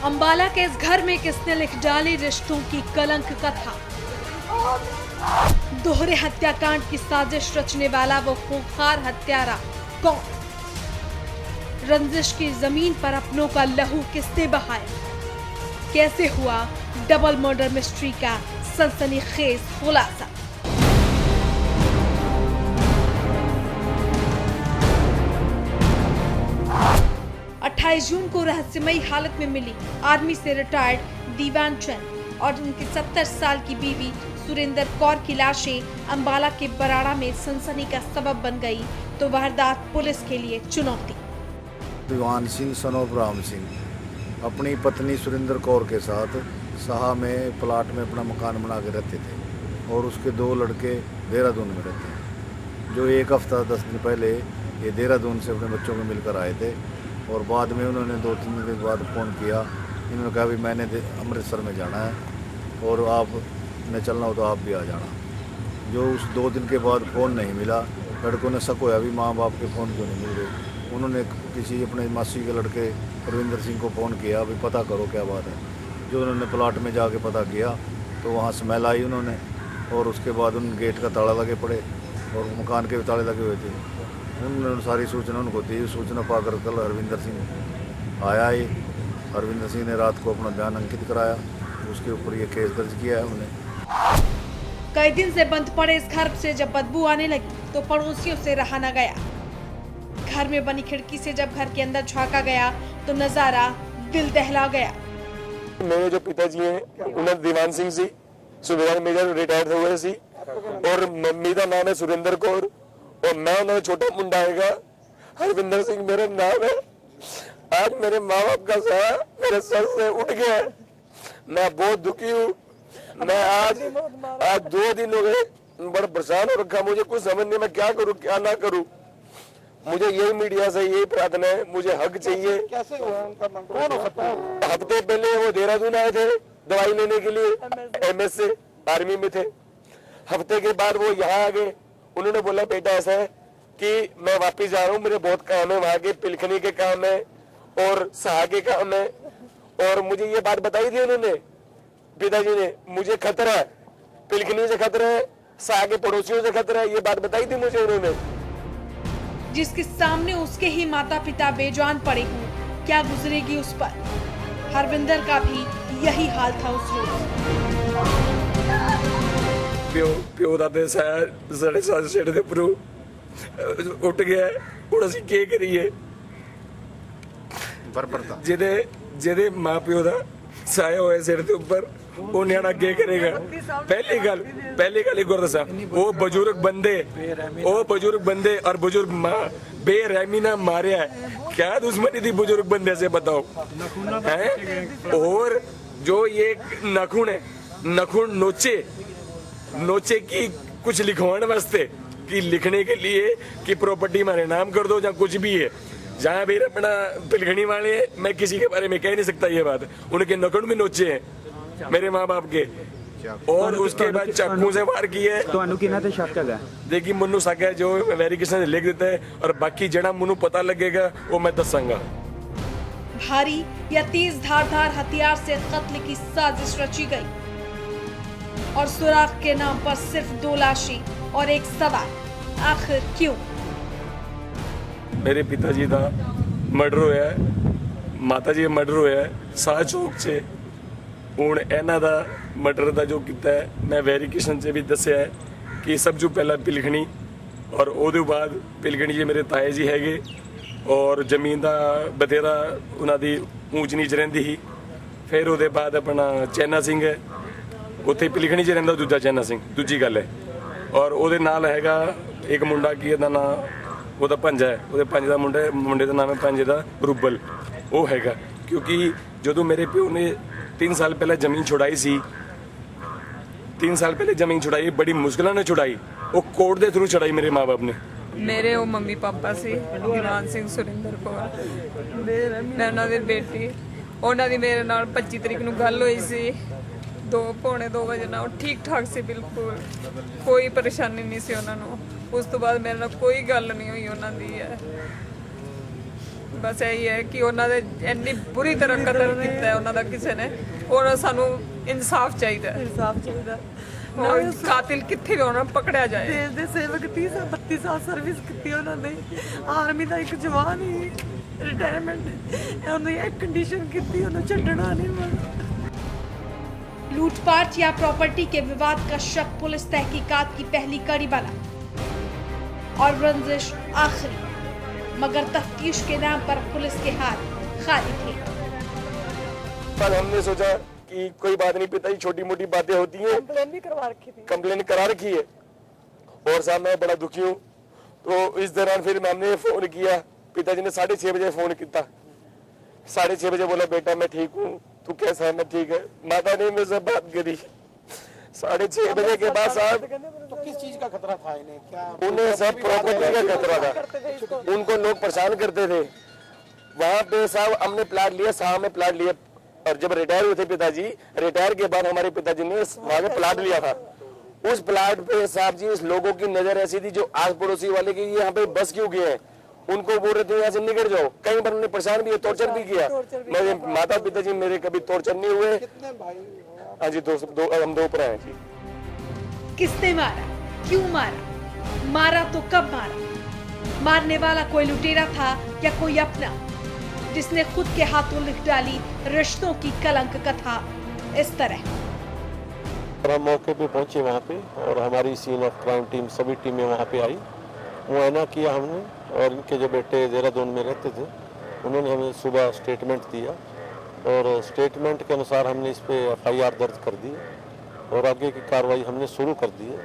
अंबाला के इस घर में किसने लिख डाली रिश्तों की कलंक कथा। दोहरे हत्याकांड की साजिश रचने वाला वो खूंखार हत्यारा कौन? रंजिश की जमीन पर अपनों का लहू किसने बहाया? कैसे हुआ डबल मर्डर मिस्ट्री का सनसनीखेज खुलासा? 28 जून को रहस्यमयी हालत में मिली आर्मी से रिटायर्ड दीवान चंद और उनकी 70 साल की बीवी सुरेंद्र कौर की लाशें अंबाला के बराड़ा में सनसनी का सबब बन गई तो वारदात पुलिस के लिए चुनौती। दीवान सिंह सन ऑफ राम सिंह अपनी पत्नी सुरेंद्र कौर के साथ साहा में प्लाट में अपना मकान बना के रहते थे और उसके 2 लड़के देहरादून में रहते हैं, जो एक हफ्ता 10 दिन पहले ये देहरादून से अपने बच्चों को मिलकर आए थे। और बाद में उन्होंने 2-3 दिन के बाद फ़ोन किया, इन्होंने कहा भी मैंने अमृतसर में जाना है और आप ने चलना हो तो आप भी आ जाना। जो उस 2 दिन के बाद फ़ोन नहीं मिला, लड़कों ने शक होया भी माँ बाप के फ़ोन क्यों नहीं मिल रहे। उन्होंने किसी अपने मासी के लड़के रविंदर सिंह को फ़ोन किया भी पता करो क्या बात है। जो उन्होंने प्लाट में जाके पता किया तो वहाँ स्मेल आई उन्होंने, और उसके बाद उन गेट का ताला लगे पड़े और मकान के भी ताले लगे हुए थे। उन्होंने सारी सूचना उनको दी। सूचना पाकर कल हरविंदर सिंह आया ही। हरविंदर सिंह ने रात को अपना बयान अंकित कराया, उसके ऊपर ये केस दर्ज किया है उन्हें। कई दिन से बंद पड़े इस घर से जब बदबू आने लगी तो पड़ोसियों से रहा न गया। घर में बनी खिड़की से जब घर के अंदर झांका गया तो नजारा दिल दहला गया। मेरे जो पिताजी हैं उन्हें दीवान सिंह सी सूबेदार मेजर रिटायर्ड हुए सी और मम्मी का नाम है सुरेंद्र कौर और मैं उन्होंने छोटा मुंडा आएगा हरविंदर सिंह मेरा नाम है। आज मेरे माँ बाप का सहा मेरे सर से उठ गया है। मैं बहुत दुखी हूँ। मैं आज 2 दिन हो गए बड़ा परेशान हो रखा। मुझे कुछ समझ नहीं मैं क्या करूँ क्या ना करूँ। मुझे यही मीडिया से यही प्रार्थना है, मुझे हक चाहिए। कैसे हुआ उनका नाम? कौन होता है? हफ्ते पहले वो देहरादून आए थे दवाई लेने के लिए, MS से आर्मी में थे। हफ्ते के बाद वो यहाँ आ गए। उन्होंने बोला बेटा ऐसा है कि मैं वापस जा रहा हूँ, मेरे बहुत काम है, वहाँ के पिलखनी के काम है और साहा के काम है। और मुझे ये बात बताई थी उन्होंने, पिताजी ने, मुझे खतरा है, पिलखनी से खतरा है, साहा के पड़ोसियों से खतरा है, ये बात बताई थी मुझे उन्होंने। जिसके सामने उसके ही माता पिता बेजान पड़े हों, क्या गुजरेगी उस पर? हरविंदर का भी यही हाल था उस रोज। प्यो दा ते साढ़े 7 सेठ दे उपरों उठ गया। हुण असीं की करिए? ਜਿਹਦੇ माँ प्यो दा साया होया सिर दे उपर ਉਹ ਨਿਆਣਾ ਕੀ ਕਰੇਗਾ? ਪਹਿਲੀ ਗੱਲ ਇੱਕ ਦਸਾਂ, ਉਹ ਬਜ਼ੁਰਗ ਬੰਦੇ और बुजुर्ग माँ बेरहमी ना मारिया है। क्या दुश्मनी थी बुजुर्ग बंदे से बताओ है? और जो ये नखून है, नखून नोचे की कुछ लिखवाने वास्ते कि लिखने के लिए कि प्रॉपर्टी हमारे नाम कर दो या कुछ भी है। जहाँ भी अपना पिलखनी वाले हैं, मैं किसी के बारे में कह नहीं सकता ये बात। उनके नखून भी नोचे हैं मेरे माँ बाप के और उसके बाद चाकू से वार किए। देखिए मनु शक है जो वेरिफिकेशन लिख देता है और बाकी जड़ा मनु पता लगेगा वो मैं दसांगा। भारी या तेज धारदार हथियार से कत्ल की साजिश रची गई और सुराग के नाम पर सिर्फ 2 लाशें और एक सवाल, आखिर क्यों? मेरे पिताजी का मर्डर होया है, माता जी का मर्डर होया है शाह चौक से। ਹੁਣ ਇਹਨਾਂ ਦਾ ਮਰਡਰ ਦਾ ਜੋ ਕੀਤਾ ਹੈ ਮੈਂ ਵੈਰੀਫਿਕੇਸ਼ਨ 'ਚ ਵੀ ਦੱਸਿਆ ਹੈ ਕਿ ਸਭ ਤੋਂ ਪਹਿਲਾਂ ਪਿਲਖਣੀ ਔਰ ਉਹਦੇ ਬਾਅਦ ਪਿਲਖਣੀ ਜੀ ਮੇਰੇ ਤਾਏ ਜੀ ਹੈਗੇ ਔਰ ਜ਼ਮੀਨ ਦਾ ਬਥੇਰਾ ਉਹਨਾਂ ਦੀ ਊਂਚ ਨੀਚ ਰਹਿੰਦੀ ਸੀ। ਫਿਰ ਉਹਦੇ ਬਾਅਦ ਆਪਣਾ ਚੈਨਾ ਸਿੰਘ ਹੈ, ਉੱਥੇ ਪਿਲਖਣੀ 'ਚ ਰਹਿੰਦਾ ਦੂਜਾ ਚੈਨਾ ਸਿੰਘ, ਦੂਜੀ ਗੱਲ ਹੈ। ਔਰ ਉਹਦੇ ਨਾਲ ਹੈਗਾ ਇੱਕ ਮੁੰਡਾ ਕੀ ਇਹਦਾ ਨਾਂ, ਉਹਦਾ ਪੰਜਾ ਹੈ, ਉਹਦੇ ਪੰਜ ਦਾ ਮੁੰਡੇ ਦਾ ਨਾਮ ਹੈ ਪੰਜੇ ਦਾ ਰੂਬਲ, ਉਹ ਹੈਗਾ। ਕਿਉਂਕਿ ਜਦੋਂ ਮੇਰੇ ਪਿਓ ਨੇ 3 साल पहले जमीन छुड़ाई सी, 3 साल पहले जमीन छुड़ाई, बड़ी मुश्किल ने छुड़ाई, वो कोर्ट के थ्रू छुड़ाई मेरे माँ बाप ने। मेरे वो मम्मी पापा से दीवान सिंह सुरेंद्र कौर मैं उन्हों की बेटी, उन्होंने मेरे नाल 25 तरीक को गल हुई सी 2-2:45 बजे ना, ठीक ठाक से बिल्कुल कोई परेशानी नहीं सी उन्होंने। उस तो बाद मेरे नाल कोई गल नहीं हुई उन्होंने है। ਬਸ ਇਹੀ ਹੈ ਕਿ ਉਹਨਾਂ ਦੇ ਇੰਨੀ ਬੁਰੀ ਤਰ੍ਹਾਂ ਕਤਲ ਕੀਤਾ ਹੈ ਉਹਨਾਂ ਦਾ ਕਿਸੇ ਨੇ, ਔਰ ਸਾਨੂੰ ਇਨਸਾਫ ਚਾਹੀਦਾ ਹੈ। इंसाफ चाहिए। ਔਰ ਕਾਤਿਲ ਕਿੱਥੇ ਵੀ ਹੋਣਾ ਪਕੜਿਆ ਜਾਏ। देश ਦੇ ਸੇਵਕ 32 ਸਾਲ ਸਰਵਿਸ ਕੀਤੀ ਉਹਨਾਂ ਨੇ, ਆਰਮੀ ਦਾ ਇੱਕ ਜਵਾਨ ਹੀ ਰਿਟਾਇਰਮੈਂਟ ਉਹਨੇ ਇੱਕ ਕੰਡੀਸ਼ਨ ਕੀਤੀ, ਉਹਨੂੰ ਛੱਡਣਾ ਨਹੀਂ ਮੈਂ। लूटपाट या प्रॉपर्टी के विवाद का शक पुलिस तहकीकात की पहली कड़ी बना और रंजिश आखिरी, मगर तफ्तीश के नाम पर पुलिस के हाथ खाली थे। पर हमने सोचा कि कोई बात नहीं, पिताजी छोटी मोटी बातें होती हैं, कंप्लेन भी करवा रखी थी। कंप्लेन करा रखी है और साहब मैं बड़ा दुखी हूँ। तो इस दौरान फिर हमने फोन किया, पिताजी ने 6:30 बजे फोन किया। 6:30 बजे बोला बेटा मैं ठीक हूँ, तू कैसा है? मैं ठीक है। माता ने मुझसे बात करी 6:30 बजे के बाद साहब तो किस चीज का खतरा था इन्हें? क्या उन्हें सब प्रॉपर्टी का खतरा था, उनको लोग परेशान करते थे। वहाँ पे साहब हमने प्लाट लिया, साहब में प्लाट लिया, और जब रिटायर हुए थे पिताजी, रिटायर के बाद हमारे पिताजी ने वहाँ पे प्लाट लिया था। उस प्लाट पे साहब जी इस लोगों की नजर ऐसी थी जो आस पड़ोसी वाले की यहाँ पे बस क्यों गए हैं, उनको बोल रहे थे यहाँ से निकल जाओ। कई बार उन्होंने परेशान भी, टॉर्चर भी किया। मेरे माता पिताजी मेरे कभी टॉर्चर नहीं हुए। कितने भाई? हाँ जी, हम दो भरा हैं जी। किसने मारा, क्यों मारा, मारा तो कब मारा? मारने वाला कोई लुटेरा था या कोई अपना जिसने खुद के हाथों लिख डाली रिश्तों की कलंक कथा इस तरह। और हम मौके पे पहुंचे वहाँ पे, और हमारी सीन ऑफ क्राइम टीम सभी टीमें वहाँ पे आई, मुआयना किया हमने। और इनके जो बेटे देहरादून में रहते थे उन्होंने हमें सुबह स्टेटमेंट दिया, और स्टेटमेंट के अनुसार हमने इस पे FIR दर्ज कर दी और आगे की कार्रवाई हमने शुरू कर दी है।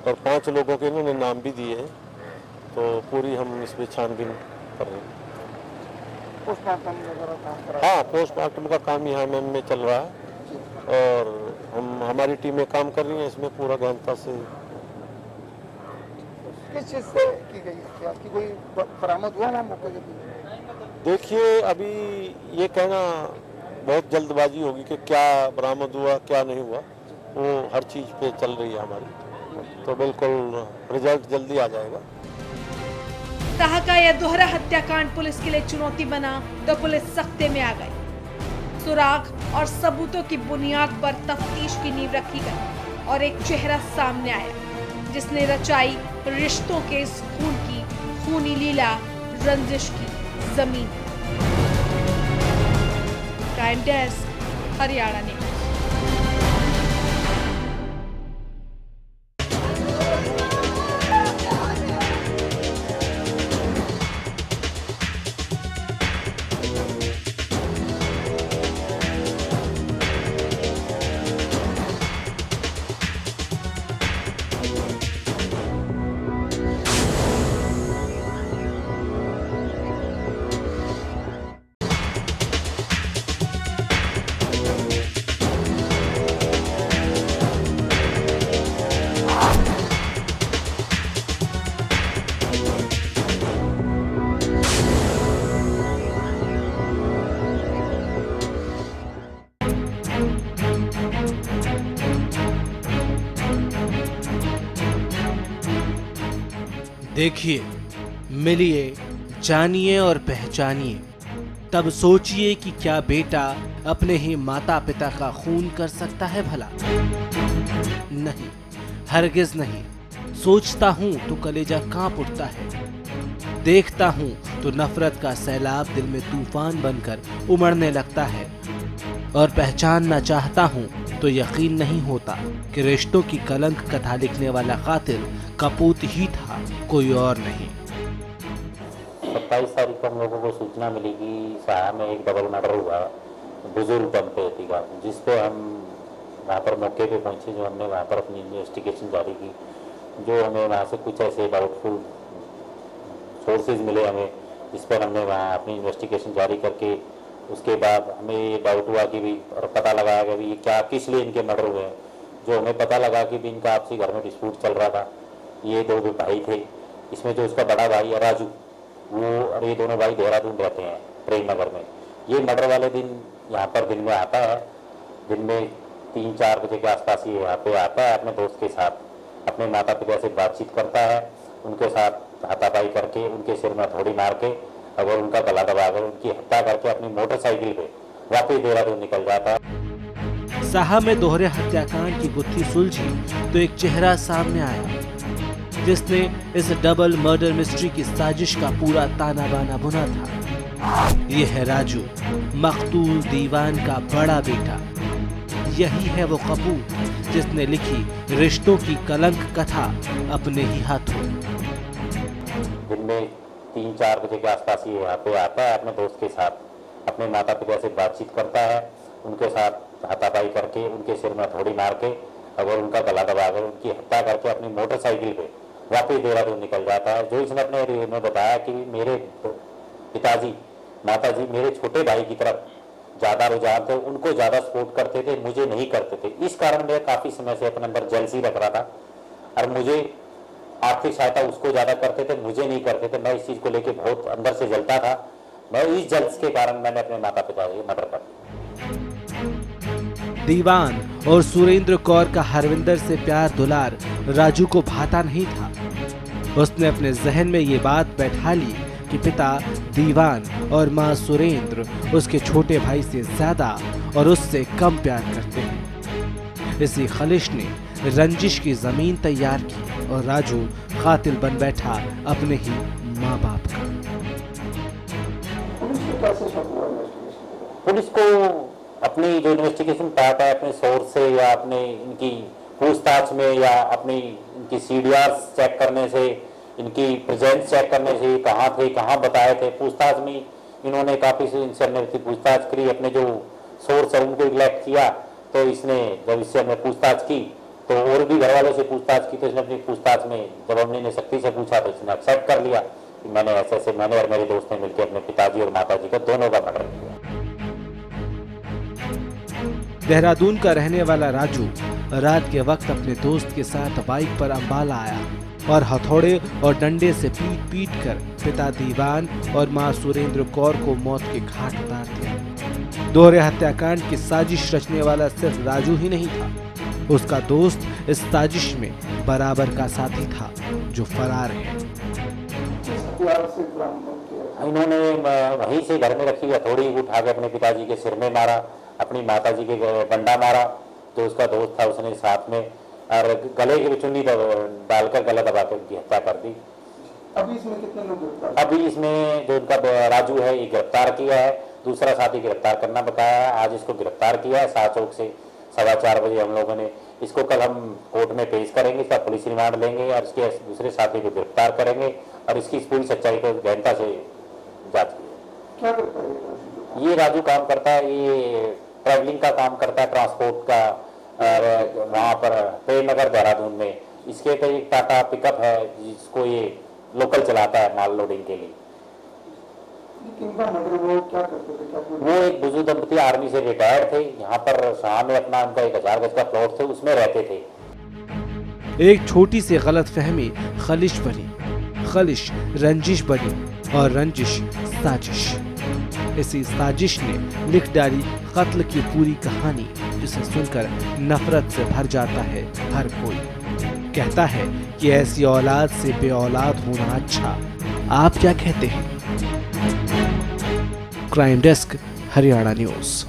और 5 लोगों के इन्होंने नाम भी दिए हैं, तो पूरी हम इस पे छानबीन कर रहे हैं। पोस्टमार्टम वगैरह काम करा? हाँ, पोस्टमार्टम का काम यहाँ में चल रहा है, और हमारी टीमें काम कर रही हैं इसमें पूरा गहनता से। किस चीज से की गई है? क्या की कोई बरामद हुआ वहाँ मौके पे? देखिए, अभी ये कहना बहुत जल्दबाजी होगी कि क्या बरामद हुआ क्या नहीं हुआ, वो हर चीज़ पे चल रही है हमारी, तो बिल्कुल रिजल्ट जल्दी आ जाएगा। कहा का यह दोहरा हत्याकांड पुलिस के लिए चुनौती बना तो पुलिस सख्ते में आ गई। सुराग और सबूतों की बुनियाद पर तफ्तीश की नींव रखी गई और एक चेहरा सामने आया जिसने रचाई रिश्तों के इस खून की खूनी लीला, रंजिश की जमीन। Crime desk, Haryana news. देखिए, मिलिए, जानिए और पहचानिए, तब सोचिए कि क्या बेटा अपने ही माता पिता का खून कर सकता है भला? नहीं, हरगिज नहीं। सोचता हूँ तो कलेजा कांप उठता है, देखता हूँ तो नफरत का सैलाब दिल में तूफान बनकर उमड़ने लगता है, और पहचानना चाहता हूँ तो यकीन नहीं होता कि रिश्तों की कलंक कथा लिखने वाला कातिल कपूत ही था, कोई और नहीं। 27 तारीख को हम लोगों को सूचना मिली कि साहा में एक डबल मर्डर हुआ बुजुर्ग दंपति का, जिस पे हम वहाँ पर मौके पे पहुँचे, जो हमने वहाँ पर अपनी इन्वेस्टिगेशन जारी की। जो हमें वहाँ से कुछ ऐसे डाउटफुल सोर्सेज मिले हमें, जिस पर हमने वहाँ अपनी इन्वेस्टिगेशन जारी करके उसके बाद हमें ये डाउट हुआ कि भी, और पता लगाया कि भी ये क्या किस लिए इनके मर्डर हुए हैं। जो हमें पता लगा कि भी इनका आपसी घर में डिस्प्यूट चल रहा था। ये 2 भाई थे, इसमें जो उसका बड़ा भाई है राजू, वो और ये दोनों भाई देहरादून रहते हैं प्रेम नगर में। ये मर्डर वाले दिन यहाँ पर दिन में आता है, दिन में 3-4 बजे के आसपास ये यहाँ पे आता है अपने दोस्त के साथ, अपने माता पिता से बातचीत करता है, उनके साथ हाथापाई करके उनके सिर में थोड़ी मार के और उनका गला दबाकर उनकी हत्या करके अपनी मोटरसाइकिल पे वापस देहरादून निकल जाता। साहा में दोहरे हत्याकांड की गुत्थी सुलझी तो एक चेहरा सामने आया जिसने इस डबल मर्डर मिस्ट्री की साजिश का पूरा ताना बाना बुना था। यह है राजू, मकतूल दीवान का बड़ा बेटा। यही है वो कपूर जिसने लिखी रिश्तों की कलंक कथा अपने ही हाथों। दिन में 3-4 बजे के आसपास ये यहाँ पे आता है अपने दोस्त के साथ, अपने माता पिता से बातचीत करता है, उनके साथ हाथापाई करके उनके सिर में थोड़ी मार के और उनका गला दबाकर उनकी हत्या करके अपनी मोटरसाइकिल पे वापस देहरादून निकल जाता है। जो इसने अपने रिव्यू में बताया कि मेरे पिताजी माताजी मेरे छोटे भाई की तरफ ज़्यादा रुझान थे, उनको ज़्यादा सपोर्ट करते थे, मुझे नहीं करते थे। इस कारण मैं काफ़ी समय से अपने अंदर जेलसी रख रहा था और मुझे आर्थिक सहायता उसको ज़्यादा करते थे, मुझे नहीं करते थे। मैं इस चीज़ को लेके बहुत अंदर से जलता था। मैं इस जल्द के कारण मैंने अपने माता पिता की मर्डर कर दिया। दीवान और सुरेंद्र कौर का हरविंदर से प्यार दुलार राजू को भाता नहीं था। उसने अपने जहन में ये बात बैठा ली कि पिता दीवान और माँ सुरेंद्र उसके छोटे भाई से ज्यादा और उससे कम प्यार करते हैं। इसी खलिश ने रंजिश की जमीन तैयार की और राजू कातिल बन बैठा अपने ही माँ बाप का। पुलिस को अपनी जो इन्वेस्टिगेशन पार्ट है अपने सोर्स से या अपने इनकी पूछताछ में या अपनी इनकी CDR चेक करने से, इनकी प्रेजेंस चेक करने से, कहाँ थे कहाँ बताए थे, पूछताछ में इन्होंने काफ़ी इनसे हमने पूछताछ करी, अपने जो सोर्स है उनको इलेक्ट किया। तो इसने जब इससे हमने पूछताछ की तो और भी घर वालों से पूछताछ की तो इसने अपनी पूछताछ में जब हमने सख्ती से पूछा तो इसने एक्सेप्ट कर लिया कि मैंने ऐसे मैंने और मेरे दोस्त ने मिलकर अपने पिताजी और माताजी का दोनों का मर्डर किया। देहरादून का रहने वाला राजू रात के वक्त अपने दोस्त के साथ बाइक पर अंबाला आया और हथौड़े और डंडे से पीट पीट कर पिता दीवान और मां सुरेंद्र कौर को मौत के घाट उतार दिया। दोहरे हत्याकांड की साजिश रचने वाला सिर्फ राजू ही नहीं था, उसका दोस्त इस साजिश में बराबर का साथी था जो फरार है। इन्होंने वहीं से घर में रखी हथौड़ी उठा के अपने पिताजी के सिर में मारा, अपनी माताजी के डंडा मारा, जो उसका दोस्त था उसने साथ में, और गले की चुन्नी डालकर गला दबा कर उनकी हत्या कर दी। अभी इसमें कितने लोग गिरफ्तार? अभी इसमें जो उनका राजू है ये गिरफ्तार किया है, दूसरा साथी गिरफ्तार करना बताया है। आज इसको गिरफ्तार किया है शाह चौक से 4:15 बजे हम लोगों ने। इसको कल हम कोर्ट में पेश करेंगे, इसका पुलिस रिमांड लेंगे और इसके दूसरे साथी को गिरफ्तार करेंगे और इसकी पूरी सच्चाई को गहनता से जांच की। क्या करता है ये राजू काम करता है, ये ट्रैवलिंग का काम करता है, ट्रांसपोर्ट का, और वहाँ पर प्रेमनगर देहरादून में इसके तो एक टाटा पिकअप है जिसको ये लोकल चलाता है माल लोडिंग के लिए। किनका मर्डर वो क्या करते थे? क्या वो एक बुजुर्ग दंपति आर्मी से रिटायर्ड थे, यहाँ पर शाह में अपना उनका 1000 गज का प्लॉट थे, उसमें रहते थे। एक छोटी सी गलतफहमी खलिश बनी, खलिश रंजिश बनी और रंजिश साजिश। इसी साजिश ने लिख डाली कत्ल की पूरी कहानी, जिसे सुनकर नफरत से भर जाता है हर कोई। कहता है कि ऐसी औलाद से बे औलाद होना अच्छा। आप क्या कहते हैं? Crime desk, Haryana news.